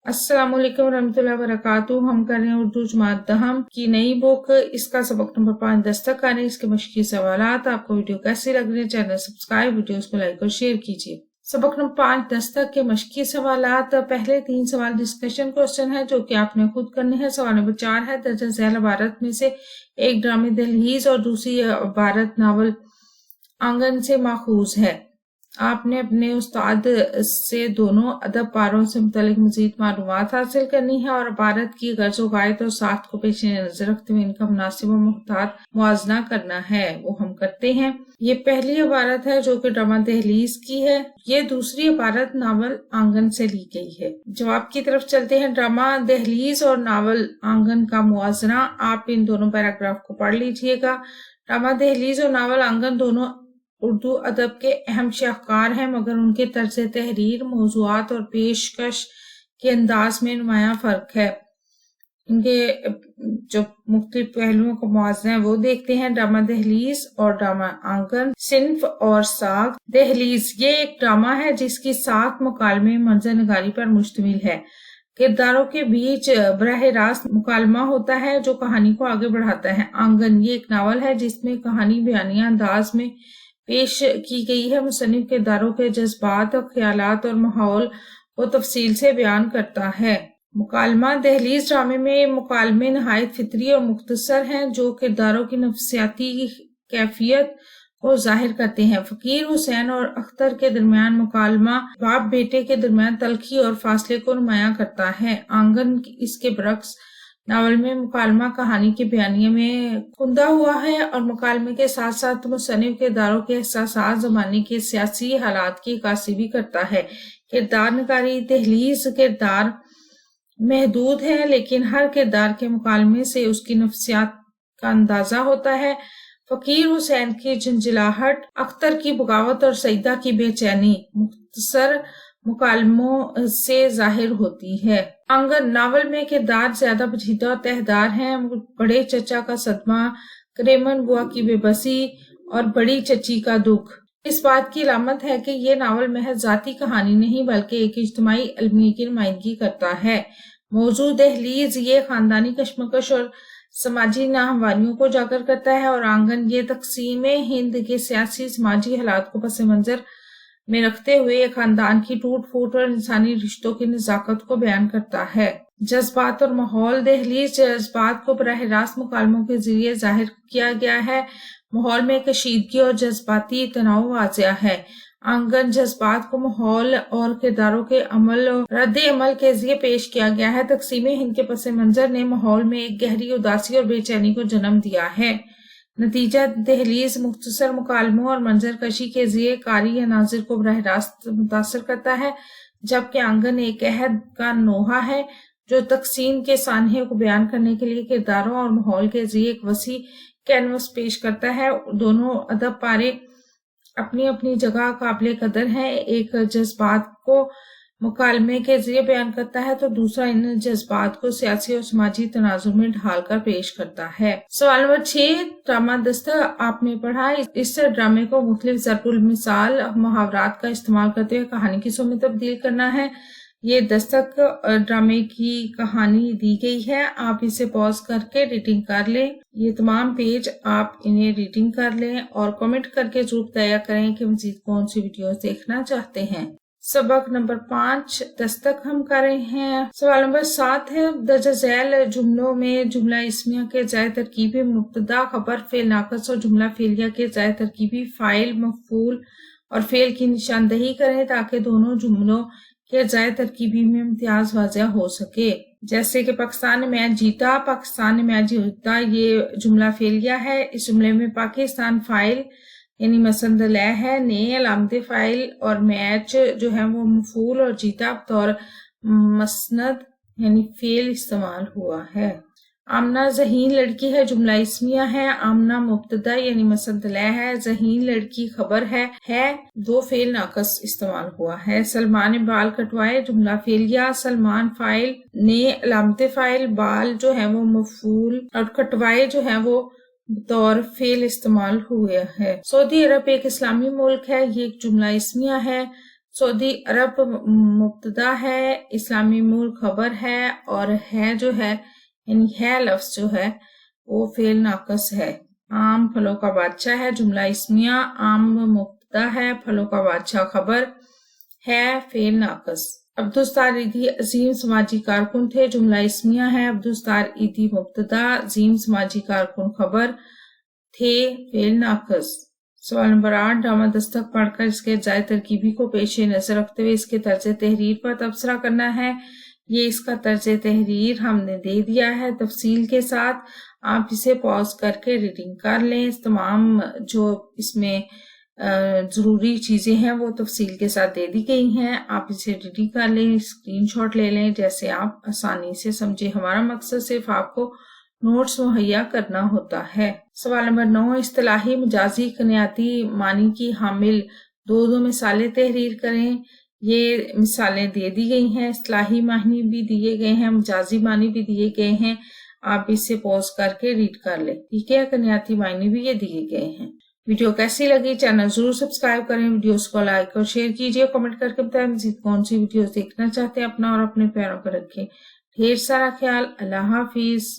अस्सलाम वालेकुम रहमतुल्लाहि व बरकातुहू। हम कर रहे हैं उर्दू जमात दहम की नई बुक। इसका सबक नंबर 5 दस्तक आ रहे हैं। इसके मशकी सवालात। आपको वीडियो कैसी लग रही है, चैनल सब्सक्राइब, वीडियोस को लाइक और शेयर कीजिए। सबक नंबर 5 दस्तक के मशकी सवालात। पहले 3 सवाल डिस्कशन क्वेश्चन है जो कि आपने खुद करने हैं। सवाल नंबर 4 है दर्ज झैल इबारत में से एक ड्रामे दहलीज और दूसरी इबारत नावल आंगन से माखूज है। आपने अपने उस्ताद से दोनों अदब पारों से मुतालिक मजीद मालूमात हासिल करनी है और इबारत की गर्ज गायत और साख्त को पेश नजर रखते हुए इनका मुनासिब और मुख्तार मुआवजा करना है। वो हम करते हैं। ये पहली इबारत है जो कि ड्रामा दहलीज की है। ये दूसरी इबारत नावल आंगन से ली गई है। जवाब की तरफ चलते हैं। ड्रामा दहलीज और नावल आंगन का मुआवजा। आप इन दोनों पैराग्राफ को पढ़ लीजिएगा। ड्रामा दहलीज और नावल आंगन दोनों उर्दू अदब के अहम शाहकार हैं, मगर उनके तर्ज तहरीर, मौज़ूआत और पेशकश के अंदाज में नुमाया फर्क है। इनके जो मुख्तलिफ पहलुओं को मुआवजा है वो देखते हैं। ड्रामा दहलीज और ड्रामा आंगन। सिन्फ और साख। दहलीज ये एक ड्रामा है जिसकी साख मुकालमे मंजर नगारी पर मुश्तमिल है। किरदारों के बीच बराह रास्त मुकालमा होता है जो कहानी को आगे बढ़ाता है। आंगन ये एक नावल है जिसमें कहानी बयानिया अंदाज में पेश की गई है। मुसन्निफ किरदारों के जज्बात और ख्यालात और माहौल को तफसील से बयान करता है। मुकालमा दहलीज ड्रामे में मुकालमे नहायत फितरी और मुख्तसर हैं जो किरदारों की नफसियाती कैफियत को जाहिर करते हैं। फकीर हुसैन और अख्तर के दरमियान मुकालमा बाप बेटे के दरमियान तलखी और फासले को नुमाया करता है। आंगन इसके बरक्स नावल में मुकालमा कहानी के बयानिए में कुंदा हुआ है और मुकालमे के साथ साथ मुसन्निफ किरदारों के एहसासात ज़माने के सियासी हालात की अक्कासी भी करता है। किरदार नगारी दहलीज किरदार महदूद है लेकिन हर किरदार के मुकालमे से उसकी नफसियात का अंदाजा होता है। फकीर हुसैन की झंझलाहट, अख्तर की बगावत और सईदा की बेचैनी मुख्तसर मुकालमों से जाहिर होती है। आंगन नावल में किरदार ज्यादा पेचीदा और तहदार हैं। बड़े चचा का सदमा, करेमन बुआ की बेबसी और बड़ी चची का दुख इस बात की अलामत है कि ये नावल महज जाती कहानी नहीं बल्कि एक इज्तिमाई अलमी की नुमाइंदगी करता है। मौजू दहलीज ये खानदानी कशमकश और समाजी नाहमवारियों को उजागर करता है और आंगन ये तकसीम हिंद के सियासी समाजी हालात को पस मंजर में रखते हुए खानदान की टूट फूट और इंसानी रिश्तों की नजाकत को बयान करता है। जज्बात और माहौल दहलीज जज्बात को बराह रास्त मुकालमों के जरिए जाहिर किया गया है। माहौल में कशीदगी और जज्बाती तनाव वाज़िया है। आंगन जज्बात को माहौल और किरदारों के अमल और रद्द अमल के जरिए पेश किया गया है। तकसीम हिंद के पस मंजर ने माहौल में एक गहरी उदासी और बेचैनी को जन्म दिया है। नतीजा दहलीज मुख्तसर मुकालमों और मंजर कशी के जरिए कारी या नाजिर को बराह रास्त मुतासर करता है, जबकि आंगन एक अहद का नोहा है जो तकसीम के सानहे को बयान करने के लिए किरदारों और माहौल के जरिए एक वसी कैनवस पेश करता है। दोनों अदब पारे अपनी अपनी जगह काबिल कदर हैं। एक जज्बात को मुकालमे के जरिए बयान करता है तो दूसरा इन जज्बात को सियासी और समाजी तनाजुर में ढालकर पेश करता है। सवाल नंबर 6 ड्रामा दस्तक आपने पढ़ा। इस ड्रामे को मुख्तलिफ ज़रबुल मिसाल मुहावरात का इस्तेमाल करते हुए कहानी की सूरत में तब्दील करना है। ये दस्तक ड्रामे की कहानी दी गई है। आप इसे पॉज करके रीडिंग कर लें। ये तमाम पेज आप इन्हें रीडिंग कर लें और कमेंट करके जरूर बताया करें कि मज़ीद कौन सी वीडियोस देखना चाहते हैं। सबक नंबर 5 दस्तक हम कर रहे हैं। सवाल नंबर 7 है दर्ज झैल जुमलों में जुमला इस्मिया के जाय तरकीबी मुब्तदा, खबर, फेल नाकस और जुमला फेलिया के जाय तरकीबी फाइल, मफूल और फेल की निशानदही करें ताकि दोनों जुमलों के जाय तरकीबी में इम्तियाज वाज़िया हो सके। जैसे कि पाकिस्तान ने मैच जीता, पाकिस्तान ने मैच जीता ये जुमला फेलिया है। इस जुमले में पाकिस्तान फाइल यानी मसंद लय है, ने अलामत फाइल और मैच जो है वो मफूल और जीता बतौर मसनद यानी फेल इस्तेमाल हुआ है। आमना ज़हीन लड़की है जुमला इस्मिया है। आमना मुब्तदा यानी मसंद लय है। ज़हीन लड़की खबर है दो फेल नाकस इस्तेमाल हुआ है। सलमान ने बाल कटवाए जुमला फेलिया। सलमान फाइल, ने अलामत फाइल, बाल जो है वो मफूल और कटवाए जो है वो बतौर फेल इस्तेमाल हुए है। सऊदी अरब एक इस्लामी मुल्क है। ये एक जुमला इस्मिया है। सऊदी अरब मुब्तदा है, इस्लामी मुल्क खबर है और है जो है यानी है लफ्ज जो है वो फेल नाकस है। आम फलों का बादशाह है जुमला इस्मिया, आम मुब्तदा है, फलों का बादशाह खबर है, फेल नाकस। अब्दुस्तार ईदी अजीम समाजी कारकुन थे जुमला इस्मिया है, अब्दुस्तार ईदी मुब्तदा, अजीम समाजी कारकुन खबर थे, फेल नाकस। सवाल नंबर 8, ड्रामा दस्तक पढ़कर इसके जायद तरकीबी को पेश नजर रखते हुए इसके तर्ज तहरीर पर तबसरा करना है। ये इसका तर्ज तहरीर हमने दे दिया है तफसील के साथ, आप इसे पॉज करके रीडिंग कर लें। तमाम जो इसमें जरूरी चीजें हैं वो तफसील के साथ दे दी गई हैं, आप इसे रीडिंग कर लें, स्क्रीनशॉट ले लें जैसे आप आसानी से समझे। हमारा मकसद सिर्फ आपको नोट्स मुहैया करना होता है। सवाल नंबर 9, इस्तिलाही मजाजी कनियाती मानी की हामिल दो मिसालें तहरीर करें। ये मिसालें दे दी गई हैं, इस्तिलाही मानी भी दिए गए हैं, मजाजी मानी भी दिए गए हैं, आप इसे पॉज करके रीड कर लें, ठीक है। कनियाती मानी भी ये दिए गए हैं। वीडियो कैसी लगी चैनल जरूर सब्सक्राइब करें, वीडियोस को लाइक और शेयर कीजिए, कमेंट करके बताएं मज़ीद कौन सी वीडियोस देखना चाहते हैं। अपना और अपने प्यारों को रखें ढेर सारा ख्याल। अल्लाह हाफिज।